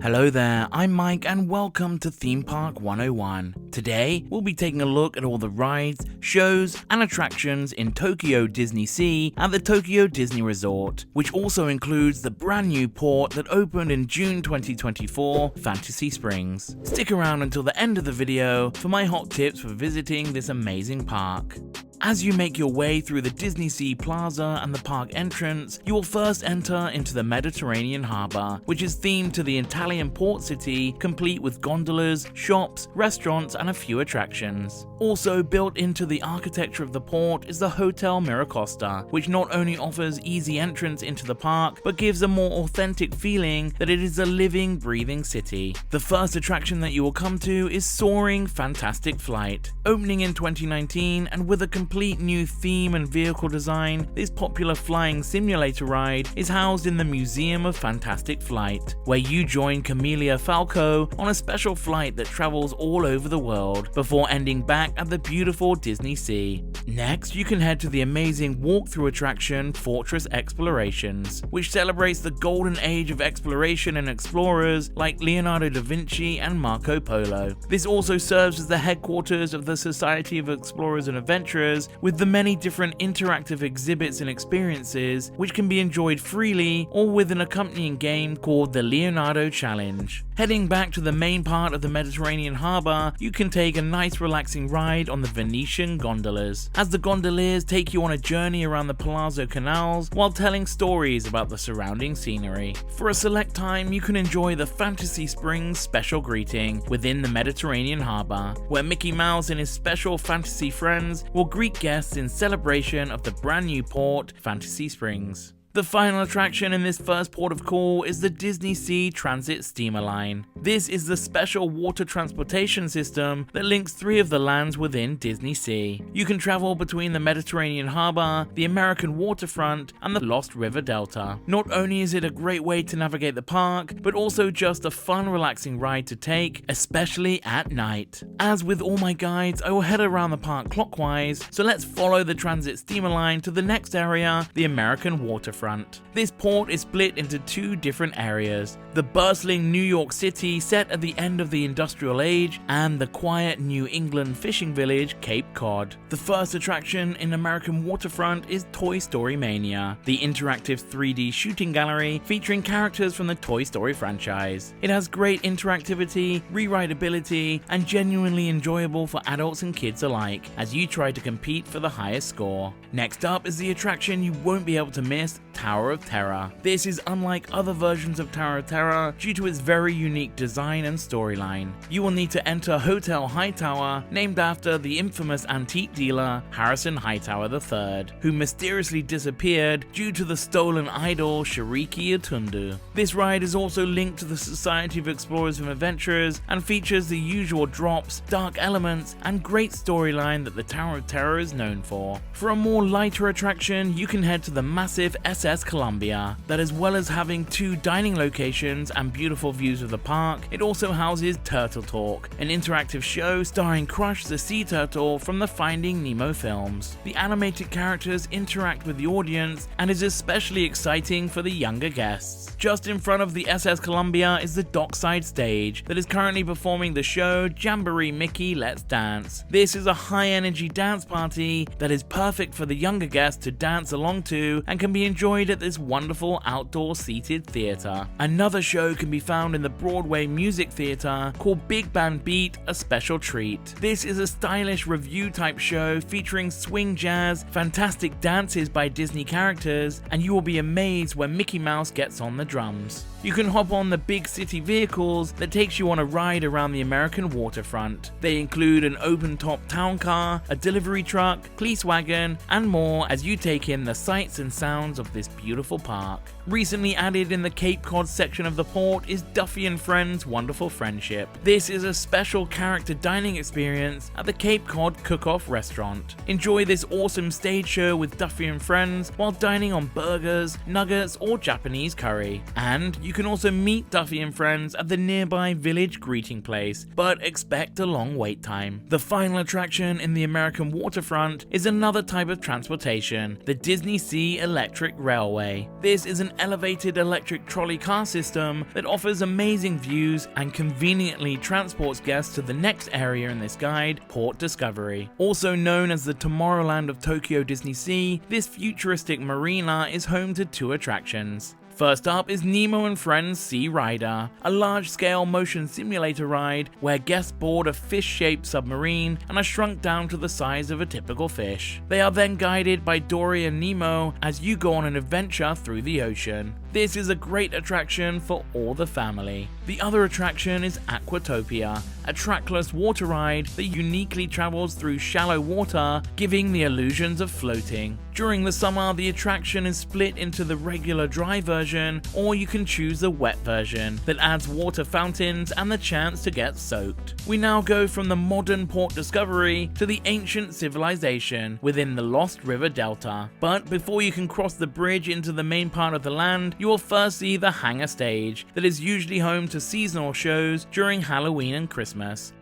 Hello there, I'm Mike and welcome to Theme Park 101. Today, we'll be taking a look at all the rides, shows, and attractions in Tokyo DisneySea at the Tokyo Disney Resort, which also includes the brand new port that opened in June 2024, Fantasy Springs. Stick around until the end of the video for my hot tips for visiting this amazing park. As you make your way through the DisneySea Plaza and the park entrance, you will first enter into the Mediterranean Harbour, which is themed to the Italian port city, complete with gondolas, shops, restaurants, and a few attractions. Also built into the architecture of the port is the Hotel Miracosta, which not only offers easy entrance into the park, but gives a more authentic feeling that it is a living, breathing city. The first attraction that you will come to is Soaring Fantastic Flight. Opening in 2019 and with a complete new theme and vehicle design, this popular flying simulator ride is housed in the Museum of Fantastic Flight, where you join Camelia Falco on a special flight that travels all over the world before ending back at the beautiful DisneySea. Next, you can head to the amazing walkthrough attraction Fortress Explorations, which celebrates the golden age of exploration and explorers like Leonardo da Vinci and Marco Polo. This also serves as the headquarters of the Society of Explorers and Adventurers, with the many different interactive exhibits and experiences which can be enjoyed freely or with an accompanying game called the Leonardo Challenge. Heading back to the main part of the Mediterranean Harbour, you can take a nice relaxing ride on the Venetian Gondolas, as the gondoliers take you on a journey around the Palazzo canals while telling stories about the surrounding scenery. For a select time, you can enjoy the Fantasy Springs special greeting within the Mediterranean Harbour, where Mickey Mouse and his special fantasy friends will greet guests in celebration of the brand new port, Fantasy Springs. The final attraction in this first port of call is the DisneySea Transit Steamer Line. This is the special water transportation system that links three of the lands within DisneySea. You can travel between the Mediterranean Harbour, the American Waterfront, and the Lost River Delta. Not only is it a great way to navigate the park, but also just a fun, relaxing ride to take, especially at night. As with all my guides, I will head around the park clockwise, so let's follow the transit steamer line to the next area, the American Waterfront. This port is split into two different areas: the bustling New York City set at the end of the industrial age and the quiet New England fishing village Cape Cod. The first attraction in American Waterfront is Toy Story Mania, the interactive 3D shooting gallery featuring characters from the Toy Story franchise. It has great interactivity, rewritability, and genuinely enjoyable for adults and kids alike as you try to compete for the highest score. Next up is the attraction you won't be able to miss, Tower of Terror. This is unlike other versions of Tower of Terror due to its very unique design and storyline. You will need to enter Hotel Hightower, named after the infamous antique dealer Harrison Hightower III, who mysteriously disappeared due to the stolen idol Shiriki Utundu. This ride is also linked to the Society of Explorers and Adventurers and features the usual drops, dark elements, and great storyline that the Tower of Terror is known for. For a more lighter attraction, you can head to the massive SS Columbia, that as well as having two dining locations and beautiful views of the park, it also houses Turtle Talk, an interactive show starring Crush the Sea Turtle from the Finding Nemo films. The animated characters interact with the audience and is especially exciting for the younger guests. Just in front of the SS Columbia is the dockside stage that is currently performing the show Jamboree Mickey Let's Dance. This is a high-energy dance party that is perfect for the younger guests to dance along to and can be enjoyed at this wonderful outdoor seated theatre. Another show can be found in the Broadway Music Theatre called Big Band Beat, A Special Treat. This is a stylish revue type show featuring swing jazz, fantastic dances by Disney characters, and you will be amazed when Mickey Mouse gets on the drums. You can hop on the big city vehicles that takes you on a ride around the American Waterfront. They include an open-top town car, a delivery truck, police wagon, and more as you take in the sights and sounds of this beautiful park. Recently added in the Cape Cod section of the port is Duffy and Friends Wonderful Friendship. This is a special character dining experience at the Cape Cod Cook-Off restaurant. Enjoy this awesome stage show with Duffy and Friends while dining on burgers, nuggets, or Japanese curry. And you can also meet Duffy and Friends at the nearby Village Greeting Place, but expect a long wait time. The final attraction in the American Waterfront is another type of transportation, the DisneySea Electric Railway. This is an elevated electric trolley car system that offers amazing views and conveniently transports guests to the next area in this guide, Port Discovery. Also known as the Tomorrowland of Tokyo DisneySea, this futuristic marina is home to 2 attractions. First up is Nemo and Friends Sea Rider, a large-scale motion simulator ride where guests board a fish-shaped submarine and are shrunk down to the size of a typical fish. They are then guided by Dory and Nemo as you go on an adventure through the ocean. This is a great attraction for all the family. The other attraction is Aquatopia, a trackless water ride that uniquely travels through shallow water, giving the illusions of floating. During the summer, the attraction is split into the regular dry version, or you can choose the wet version that adds water fountains and the chance to get soaked. We now go from the modern Port Discovery to the ancient civilization within the Lost River Delta. But before you can cross the bridge into the main part of the land, you will first see the hangar stage that is usually home to seasonal shows during Halloween and Christmas.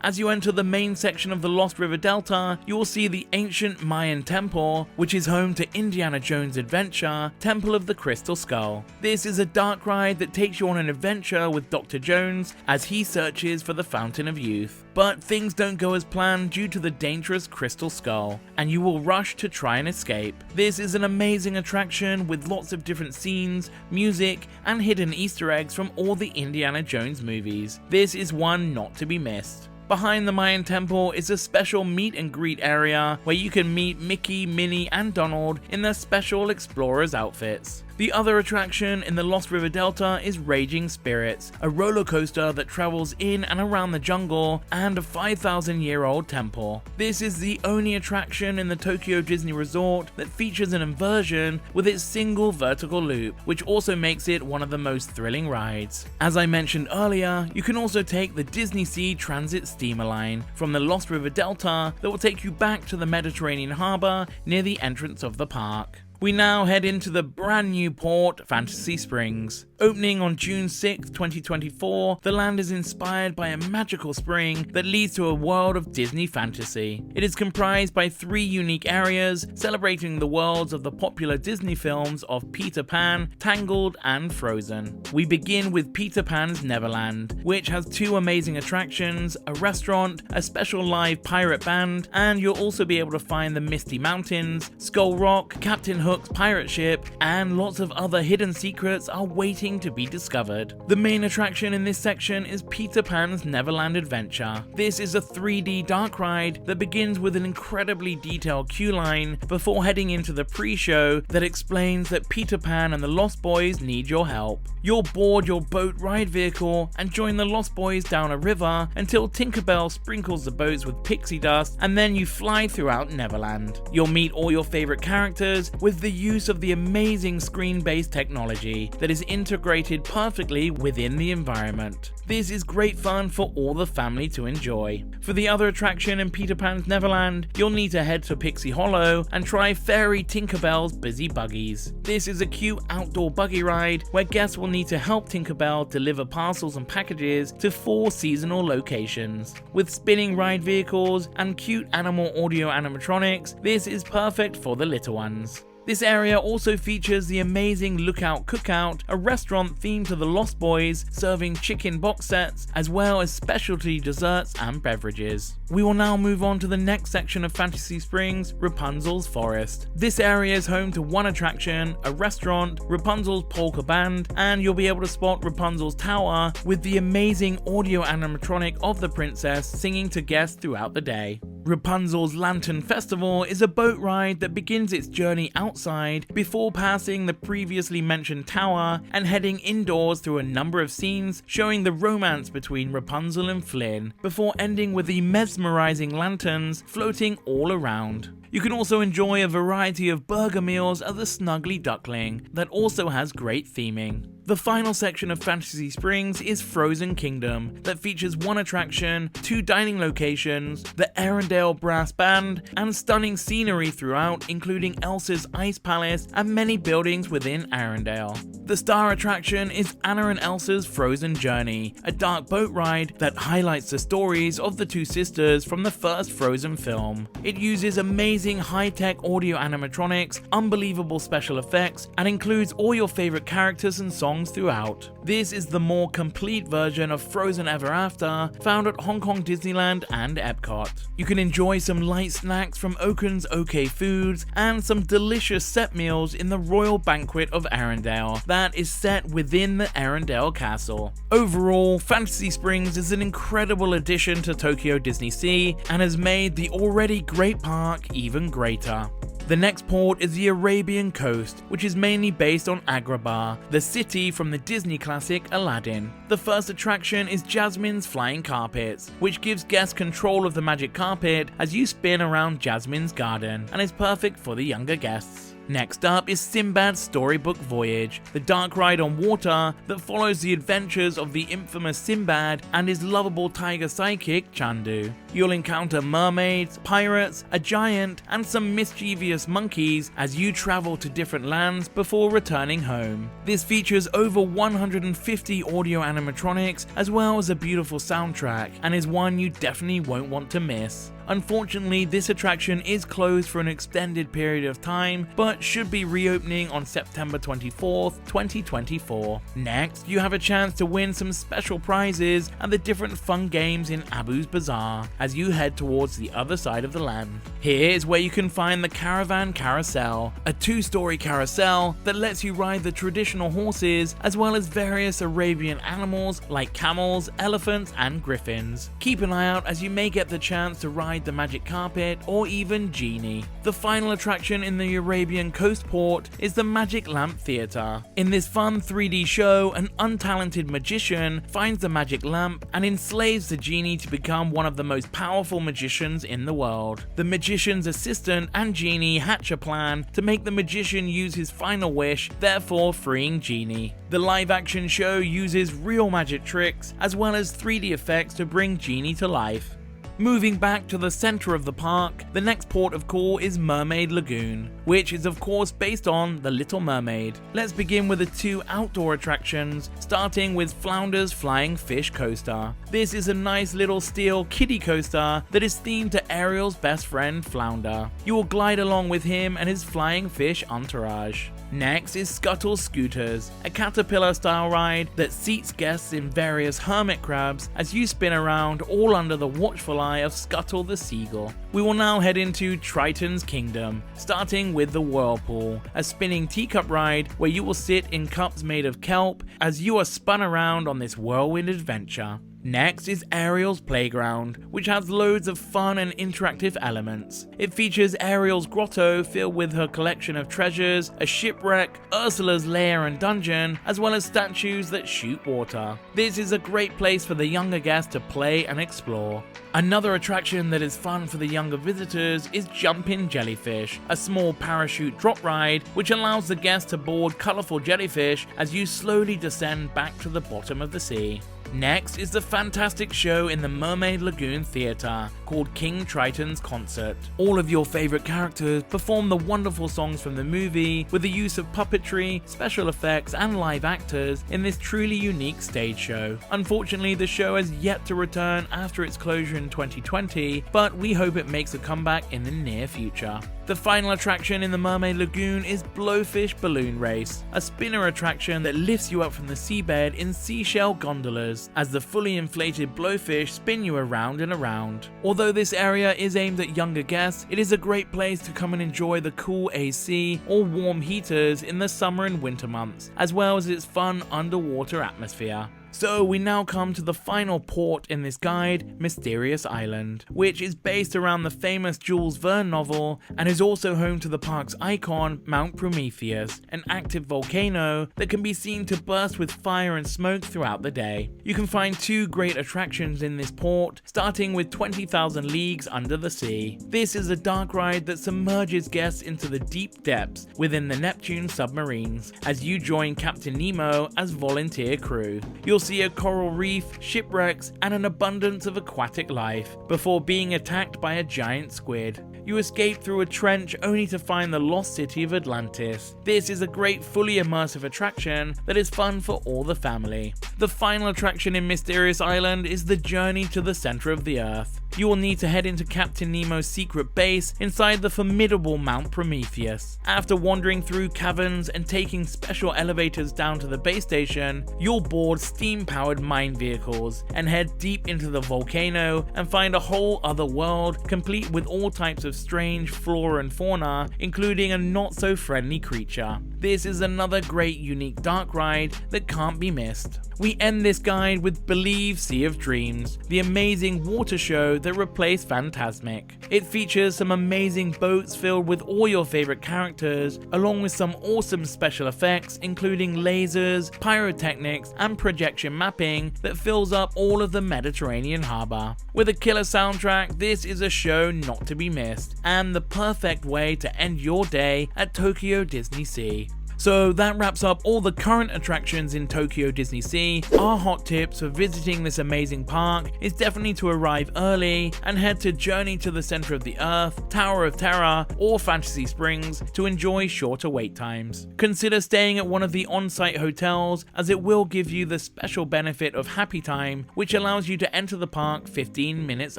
As you enter the main section of the Lost River Delta, you will see the ancient Mayan temple, which is home to Indiana Jones' adventure, Temple of the Crystal Skull. This is a dark ride that takes you on an adventure with Dr. Jones as he searches for the Fountain of Youth. But things don't go as planned due to the dangerous Crystal Skull, and you will rush to try and escape. This is an amazing attraction with lots of different scenes, music, and hidden Easter eggs from all the Indiana Jones movies. This is one not to be missed. Behind the Mayan temple is a special meet and greet area where you can meet Mickey, Minnie, and Donald in their special explorers outfits. The other attraction in the Lost River Delta is Raging Spirits, a roller coaster that travels in and around the jungle, and a 5,000-year-old temple. This is the only attraction in the Tokyo Disney Resort that features an inversion with its single vertical loop, which also makes it one of the most thrilling rides. As I mentioned earlier, you can also take the DisneySea Transit Steamer line from the Lost River Delta that will take you back to the Mediterranean harbour near the entrance of the park. We now head into the brand new port, Fantasy Springs. Opening on June 6, 2024, the land is inspired by a magical spring that leads to a world of Disney fantasy. It is comprised by 3 unique areas, celebrating the worlds of the popular Disney films of Peter Pan, Tangled, and Frozen. We begin with Peter Pan's Neverland, which has 2 amazing attractions, a restaurant, a special live pirate band, and you'll also be able to find the Misty Mountains, Skull Rock, Captain Hook's pirate ship, and lots of other hidden secrets are waiting to be discovered. The main attraction in this section is Peter Pan's Neverland Adventure. This is a 3D dark ride that begins with an incredibly detailed queue line before heading into the pre-show that explains that Peter Pan and the Lost Boys need your help. You'll board your boat ride vehicle and join the Lost Boys down a river until Tinkerbell sprinkles the boats with pixie dust, and then you fly throughout Neverland. You'll meet all your favorite characters with the use of the amazing screen-based technology that is integrated perfectly within the environment. This is great fun for all the family to enjoy. For the other attraction in Peter Pan's Neverland, you'll need to head to Pixie Hollow and try Fairy Tinkerbell's Busy Buggies. This is a cute outdoor buggy ride where guests will need to help Tinkerbell deliver parcels and packages to 4 seasonal locations. With spinning ride vehicles and cute animal audio animatronics, this is perfect for the little ones. This area also features the amazing Lookout Cookout, a restaurant themed to the Lost Boys, serving chicken box sets, as well as specialty desserts and beverages. We will now move on to the next section of Fantasy Springs, Rapunzel's Forest. This area is home to 1 attraction, a restaurant, Rapunzel's Polka Band, and you'll be able to spot Rapunzel's Tower with the amazing audio animatronic of the princess singing to guests throughout the day. Rapunzel's Lantern Festival is a boat ride that begins its journey outside before passing the previously mentioned tower and heading indoors through a number of scenes showing the romance between Rapunzel and Flynn, before ending with the mesmerizing lanterns floating all around. You can also enjoy a variety of burger meals at the Snuggly Duckling that also has great theming. The final section of Fantasy Springs is Frozen Kingdom that features 1 attraction, 2 dining locations, the Arendelle Brass Band, and stunning scenery throughout, including Elsa's Ice Palace and many buildings within Arendelle. The star attraction is Anna and Elsa's Frozen Journey, a dark boat ride that highlights the stories of the two sisters from the first Frozen film. It uses amazing high-tech audio animatronics, unbelievable special effects, and includes all your favorite characters and songs throughout. This is the more complete version of Frozen Ever After, found at Hong Kong Disneyland and Epcot. You can enjoy some light snacks from Oaken's OK Foods and some delicious set meals in the Royal Banquet of Arendelle that is set within the Arendelle Castle. Overall, Fantasy Springs is an incredible addition to Tokyo DisneySea and has made the already great park even greater. The next port is the Arabian Coast, which is mainly based on Agrabah, the city from the Disney classic Aladdin. The first attraction is Jasmine's Flying Carpets, which gives guests control of the magic carpet as you spin around Jasmine's garden and is perfect for the younger guests. Next up is Sinbad's Storybook Voyage, the dark ride on water that follows the adventures of the infamous Sinbad and his lovable tiger sidekick Chandu. You'll encounter mermaids, pirates, a giant, and some mischievous monkeys as you travel to different lands before returning home. This features over 150 audio animatronics as well as a beautiful soundtrack and is one you definitely won't want to miss. Unfortunately, this attraction is closed for an extended period of time, but should be reopening on September 24th, 2024. Next, you have a chance to win some special prizes and the different fun games in Abu's Bazaar as you head towards the other side of the land. Here is where you can find the Caravan Carousel, a two-story carousel that lets you ride the traditional horses as well as various Arabian animals like camels, elephants, and griffins. Keep an eye out as you may get the chance to ride the magic carpet or even Genie. The final attraction in the Arabian Coast port is the Magic Lamp Theatre. In this fun 3D show, an untalented magician finds the magic lamp and enslaves the genie to become one of the most powerful magicians in the world. The magician's assistant and Genie hatch a plan to make the magician use his final wish, therefore freeing Genie. The live-action show uses real magic tricks as well as 3D effects to bring Genie to life. Moving back to the center of the park, the next port of call is Mermaid Lagoon, which is of course based on The Little Mermaid. Let's begin with the two outdoor attractions, starting with Flounder's Flying Fish Coaster. This is a nice little steel kiddie coaster that is themed to Ariel's best friend Flounder. You will glide along with him and his flying fish entourage. Next is Scuttle Scooters, a caterpillar-style ride that seats guests in various hermit crabs as you spin around all under the watchful eye of Scuttle the seagull. We will now head into Triton's Kingdom, starting with the Whirlpool, a spinning teacup ride where you will sit in cups made of kelp as you are spun around on this whirlwind adventure. Next is Ariel's Playground, which has loads of fun and interactive elements. It features Ariel's grotto filled with her collection of treasures, a shipwreck, Ursula's lair and dungeon, as well as statues that shoot water. This is a great place for the younger guests to play and explore. Another attraction that is fun for the younger visitors is Jumpin' Jellyfish, a small parachute drop ride which allows the guests to board colourful jellyfish as you slowly descend back to the bottom of the sea. Next is the fantastic show in the Mermaid Lagoon Theatre called King Triton's Concert. All of your favourite characters perform the wonderful songs from the movie with the use of puppetry, special effects and live actors in this truly unique stage show. Unfortunately, the show has yet to return after its closure in 2020, but we hope it makes a comeback in the near future. The final attraction in the Mermaid Lagoon is Blowfish Balloon Race, a spinner attraction that lifts you up from the seabed in seashell gondolas as the fully inflated blowfish spin you around and around. Although this area is aimed at younger guests, it is a great place to come and enjoy the cool AC or warm heaters in the summer and winter months, as well as its fun underwater atmosphere. So we now come to the final port in this guide, Mysterious Island, which is based around the famous Jules Verne novel and is also home to the park's icon, Mount Prometheus, an active volcano that can be seen to burst with fire and smoke throughout the day. You can find two great attractions in this port, starting with 20,000 Leagues Under the Sea. This is a dark ride that submerges guests into the deep depths within the Neptune submarines as you join Captain Nemo as volunteer crew. You'll see a coral reef, shipwrecks, and an abundance of aquatic life before being attacked by a giant squid. you escape through a trench only to find the lost city of Atlantis. This is a great fully immersive attraction that is fun for all the family. The final attraction in Mysterious Island is the journey to the center of the Earth. You will need to head into Captain Nemo's secret base inside the formidable Mount Prometheus. After wandering through caverns and taking special elevators down to the base station, you'll board steam-powered mine vehicles and head deep into the volcano and find a whole other world complete with all types of strange flora and fauna, including a not-so-friendly creature. This is another great unique dark ride that can't be missed. We end this guide with Believe Sea of Dreams, the amazing water show that replaced Fantasmic. It features some amazing boats filled with all your favorite characters, along with some awesome special effects including lasers, pyrotechnics, and projection mapping that fills up all of the Mediterranean harbour. With a killer soundtrack, this is a show not to be missed, and the perfect way to end your day at Tokyo DisneySea. So that wraps up all the current attractions in Tokyo DisneySea. Our hot tips for visiting this amazing park is definitely to arrive early and head to Journey to the Center of the Earth, Tower of Terror, or Fantasy Springs to enjoy shorter wait times. Consider staying at one of the on-site hotels, as it will give you the special benefit of Happy Time, which allows you to enter the park 15 minutes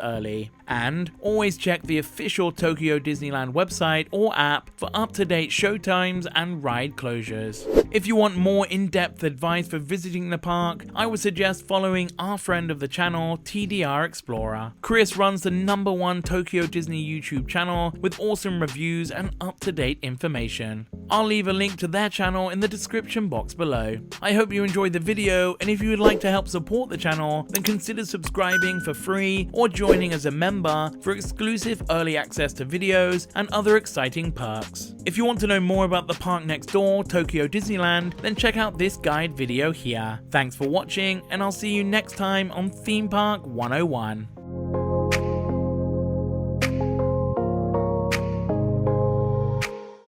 early. And always check the official Tokyo Disneyland website or app for up-to-date show times and ride closures. If you want more in-depth advice for visiting the park, I would suggest following our friend of the channel, TDR Explorer. Chris runs the #1 Tokyo Disney YouTube channel with awesome reviews and up-to-date information. I'll leave a link to their channel in the description box below. I hope you enjoyed the video, and if you would like to help support the channel, then consider subscribing for free or joining as a member for exclusive early access to videos and other exciting perks. If you want to know more about the park next door, Tokyo Disneyland, then check out this guide video here. Thanks for watching, and I'll see you next time on Theme Park 101.